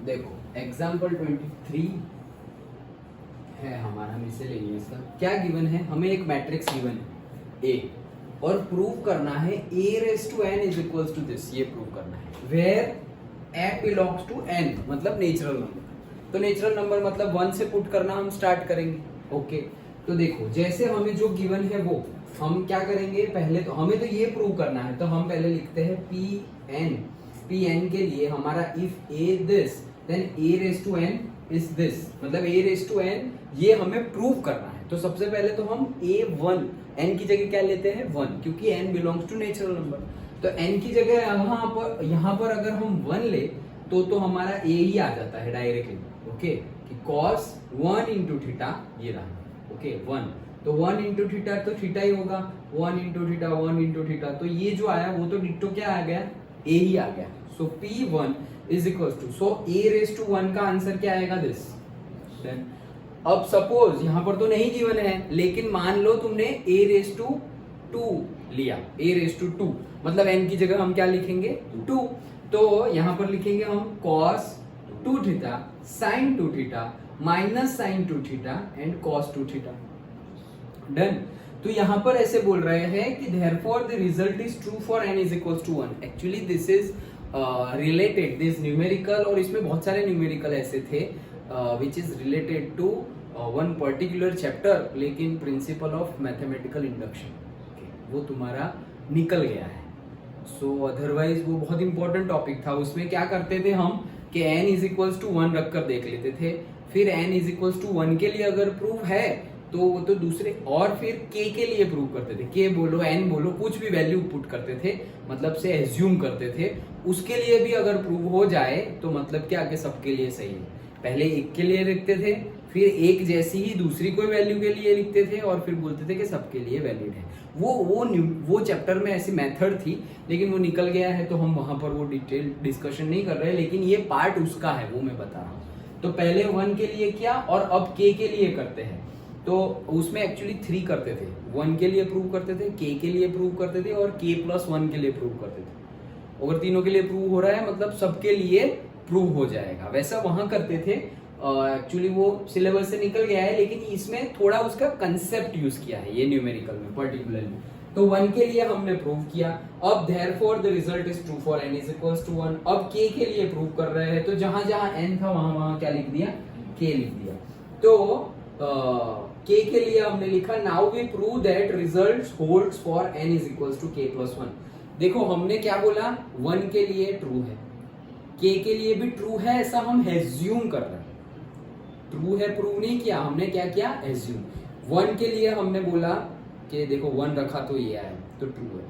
देखो एग्जाम्पल 23 है हमारा मिसलेनियस का। क्या गिवन है? हमें एक मैट्रिक्स गिवन है ए और प्रूव करना है a⁻n is equals to this. ये प्रूव करना है where f belongs to n, मतलब नेचुरल नंबर। तो नेचुरल नंबर मतलब 1 से पुट करना हम स्टार्ट करेंगे। ओके, तो देखो जैसे हमें जो गिवन है वो हम क्या करेंगे, पहले तो हमें तो ये प्रूव करना है, तो हम पहले लिखते हैं Pn के लिए हमारा if a this then a⁻n is this, मतलब a⁻n ये हमें प्रूव करना है। तो सबसे पहले तो हम a1 n की जगह क्या लेते हैं 1, क्योंकि n belongs to natural number. तो n की जगह यहाँ पर अगर हम 1 ले तो हमारा a ही आ जाता है डायरेक्टली। ओके, कि cos 1 इंटू थीटा ये रहा। ओके 1, तो 1 इंटू थीटा तो थीटा ही होगा, 1 इंटू थीटा 1 इंटू थीटा, तो ये जो आया वो तो डिट्टो क्या आ गया, a ही आ गया। So P1 is equal to, so a⁻1 का आंसर क्या आएगा दिस। देन अब सपोज यहाँ पर तो नहीं गिवन है, लेकिन मान लो तुमने a⁻2 लिया, a⁻2 मतलब n की जगह हम क्या लिखेंगे 2, तो यहाँ पर लिखेंगे हम cos 2 theta sin 2 theta minus sin 2 theta and cos 2 theta. Done. तो यहाँ पर ऐसे बोल रहे हैं कि therefore the result is true for n is equals to 1। Actually this is related this numerical, और इसमें बहुत सारे न्यूमेरिकल ऐसे थे which is related to one particular chapter, लेकिन प्रिंसिपल ऑफ मैथमेटिकल इंडक्शन वो तुम्हारा निकल गया है। सो अदरवाइज वो बहुत इंपॉर्टेंट टॉपिक था। उसमें क्या करते थे हम कि n इज इक्वल्स टू 1 रखकर देख लेते थे, फिर n इज इक्वल्स टू 1 के लिए अगर प्रूफ है तो वो तो दूसरे, और फिर k के लिए प्रूव करते थे, k बोलो n बोलो कुछ भी वैल्यू पुट करते थे, मतलब से एज्यूम करते थे। उसके लिए भी अगर प्रूव हो जाए तो मतलब क्या कि सबके लिए सही है। पहले एक के लिए लिखते थे, फिर एक जैसी ही दूसरी कोई वैल्यू के लिए लिखते थे, और फिर बोलते थे कि सबके लिए वैलिड है। वो चैप्टर में ऐसी मेथड थी, लेकिन वो निकल गया है तो हम वहां पर वो डिटेल डिस्कशन नहीं कर रहे, लेकिन ये पार्ट उसका है वो मैं बता रहा हूँ। तो पहले 1 के लिए किया और अब k के लिए करते हैं। तो उसमें एक्चुअली 3 करते थे, 1 के लिए प्रूव करते थे, k के लिए प्रूव करते थे और k+1 के लिए प्रूव करते थे। अगर तीनों के लिए प्रूव हो रहा है मतलब सबके लिए प्रूव हो जाएगा, वैसा वहां करते थे। एक्चुअली वो सिलेबस से निकल गया है, लेकिन इसमें थोड़ा उसका कंसेप्ट यूज किया है ये न्यूमेरिकल में पर्टिकुलरली। तो 1 के लिए हमने प्रूव किया। अब therefore the result is true for n is equals to 1। अब k के लिए प्रूव कर रहे हैं, तो जहां जहां n था वहां वहां क्या लिख दिया, k लिख दिया। तो k के लिए हमने लिखा now we prove that result holds for n is equals to k+1। देखो हमने क्या बोला, 1 के लिए ट्रू है, k के लिए भी ट्रू है, ऐसा हम एज्यूम कर रहे हैं। ट्रू है प्रूव नहीं किया हमने, क्या किया एज्यूम। 1 के लिए हमने बोला कि देखो 1 रखा तो ये आया तो ट्रू है,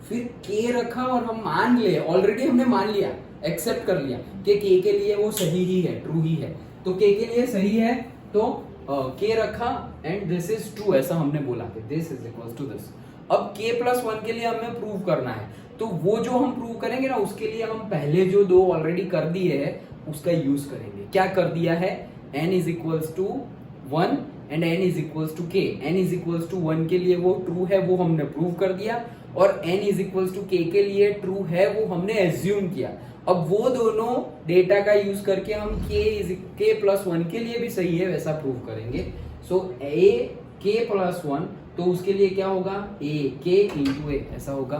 फिर k रखा और हम मान ले, ऑलरेडी हमने मान लिया, एक्सेप्ट कर लिया कि k के लिए वो सही ही है, ट्रू ही है, तो k के लिए सही है तो k रखा एंड दिस इज ट्रू, ऐसा हमने बोला कि this is equals to this. अब k+1 के लिए हमें प्रूव करना है, तो वो जो हम प्रूव करेंगे ना उसके लिए हम पहले जो 2 ऑलरेडी कर दिए है उसका यूज करेंगे। क्या कर दिया है, n is equals to 1 and n is equals to k। n is equals to 1 के लिए वो ट्रू है, वो हमने प्रूव कर दिया, और n is equals to k के लिए ट्रू है, वो हमने एज्यूम किया। अब वो दोनों डेटा का यूज करके हम k+1 के लिए भी सही है वैसा प्रूव करेंगे। सो a k+1, तो उसके लिए क्या होगा, a k इंटू a ऐसा होगा।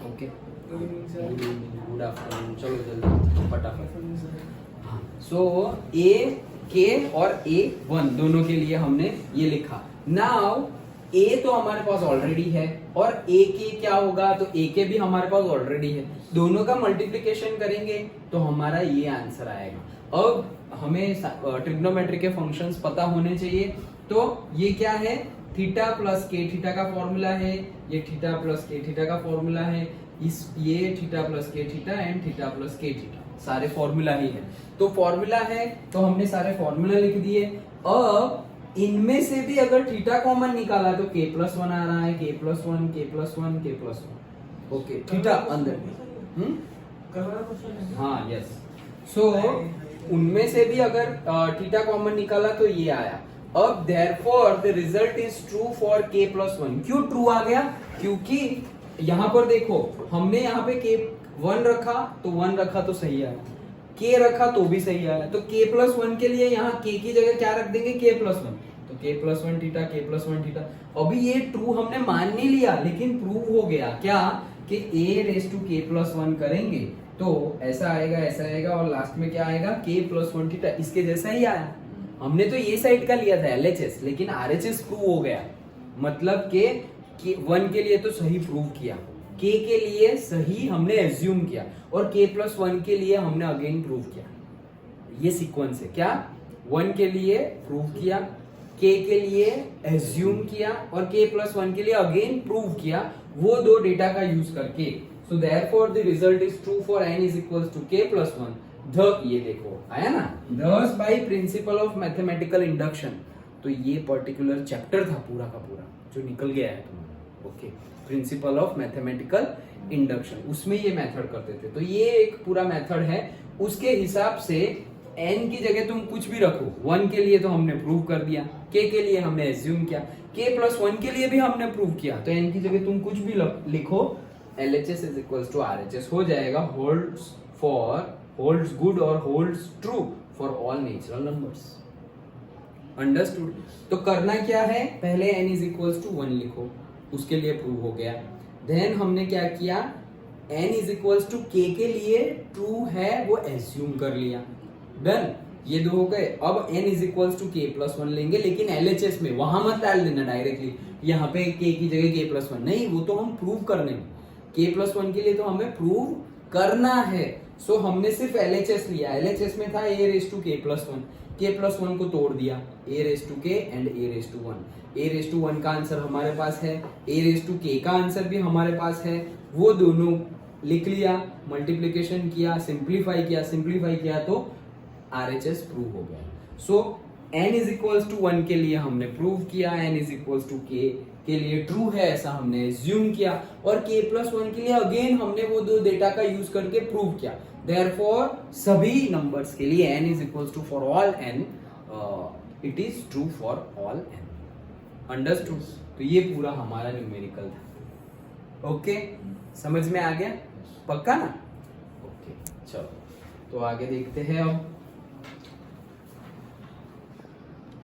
ओके, गुड आफ्टरनून, चलो जल्दी फटाफट। हाँ, सो a k और a1 दोनों के लिए हमने ये लिखा। नाउ a तो हमारे पास ऑलरेडी है और a k क्या होगा, तो a k भी हमारे पास ऑलरेडी है, दोनों का मल्टीप्लिकेशन करेंगे तो हमारा ये आंसर आएगा। अब हमें ट्रिग्नोमेट्री के फंक्शंस पता होने चाहिए, तो ये क्या है, थीटा प्लस के थीटा का फॉर्मूला है, ये थीटा प्लस के थीटा का फॉर्मूला है, ये थीटा प्लस के थीटा एंड थीटा प्लस के थीटा सारे फॉर्मूला ही है। तो फॉर्मूला है तो हमने सारे फॉर्मूला लिख दिए। अब इनमें से भी अगर थीटा कॉमन निकाला तो k+1 आ रहा है, k+1 k+1 k+1। Okay, theta अंदर में हाँ यस। सो उनमें से भी अगर थीटा कॉमन निकाला तो ये आया। अब therefore the result is true for k+1। क्यों ट्रू आ गया, क्योंकि यहाँ पर देखो हमने यहाँ पे k1 रखा तो 1 रखा तो सही आया, k रखा तो भी सही आया। तो k प्लस वन के लिए यहाँ k की जगह क्या रख देंगे, k प्लस वन, तो k plus one theta, k plus one theta. अभी ये ट्रू हमने मान नहीं लिया, लेकिन प्रूव हो गया क्या कि a raise to k plus one करेंगे तो ऐसा आएगा और लास्ट में क्या आएगा, k प्लस वन थीटा, इसके जैसा ही आया। हमने तो ये साइड का लिया था LHS, लेकिन RHS प्रूव हो गया, मतलब के वन के लिए तो सही प्रूव किया, k के लिए सही हमने एज्यूम किया, और k प्लस वन के लिए हमने अगेन प्रूव किया। ये सीक्वेंस है क्या, वन के लिए प्रूव किया, k के लिए एज्यूम किया, और k प्लस वन के लिए अगेन प्रूव किया, वो दो डेटा का यूज करके। So therefore the result is true for n is equals to k plus one. ये देखो आया ना, thus by principle of mathematical induction. तो ये पर्टिकुलर चैप्टर था पूरा का पूरा जो निकल गया है तुम्हारा, okay, principal of mathematical induction, उसमें ये मेथड करते थे। तो ये एक पूरा मेथड है, उसके हिसाब से n की जगह तुम कुछ भी रखो, वन के लिए तो हमने प्रूव कर दिया, k के लिए हमने एज्यूम किया, k प्लस वन के लिए भी हमने प्रूव किया, तो n की जगह तुम कुछ भी लिखो, LHS is equals to RHS हो जाएगा, होल्ड्स गुड और holds true for all natural numbers. Understood. तो करना क्या है, पहले n is equals to one लिखो, उसके लिए प्रूव हो गया। देन हमने क्या किया, n is equals to k के लिए ट्रू है वो एज्यूम कर लिया, डन, ये दो हो गए। अब n is equals to k plus one लेंगे, लेकिन LHS में वहां मत डाल देना डायरेक्टली, यहाँ पे k की जगह k प्लस वन नहीं, वो तो हम प्रूव करने में, k प्लस वन के लिए तो हमें प्रूव करना है। सो हमने सिर्फ LHS लिया, LHS में था a raise to k plus one, k plus one को तोड़ दिया, a raise to k and a raise to one, a raise to one का आंसर हमारे पास है, a रेस टू k का आंसर भी हमारे पास है, वो दोनों लिख लिया, मल्टीप्लिकेशन किया, सिंप्लीफाई किया तो RHS प्रूव हो गया। So n is equals to one के लिए हमने प्रूव किया, n is equals to k के लिए ट्रू है ऐसा हमने एज्यूम किया, और k प्लस वन के लिए अगेन हमने वो दो डेटा का यूज करके प्रूव किया। देयरफॉर सभी नंबर्स के लिए n is equals to for all n, it is true for all n। Understood. तो ये पूरा हमारा न्यूमेरिकल था, ओके, समझ में आ गया, पक्का ना, ओके। चलो तो आगे देखते हैं अब।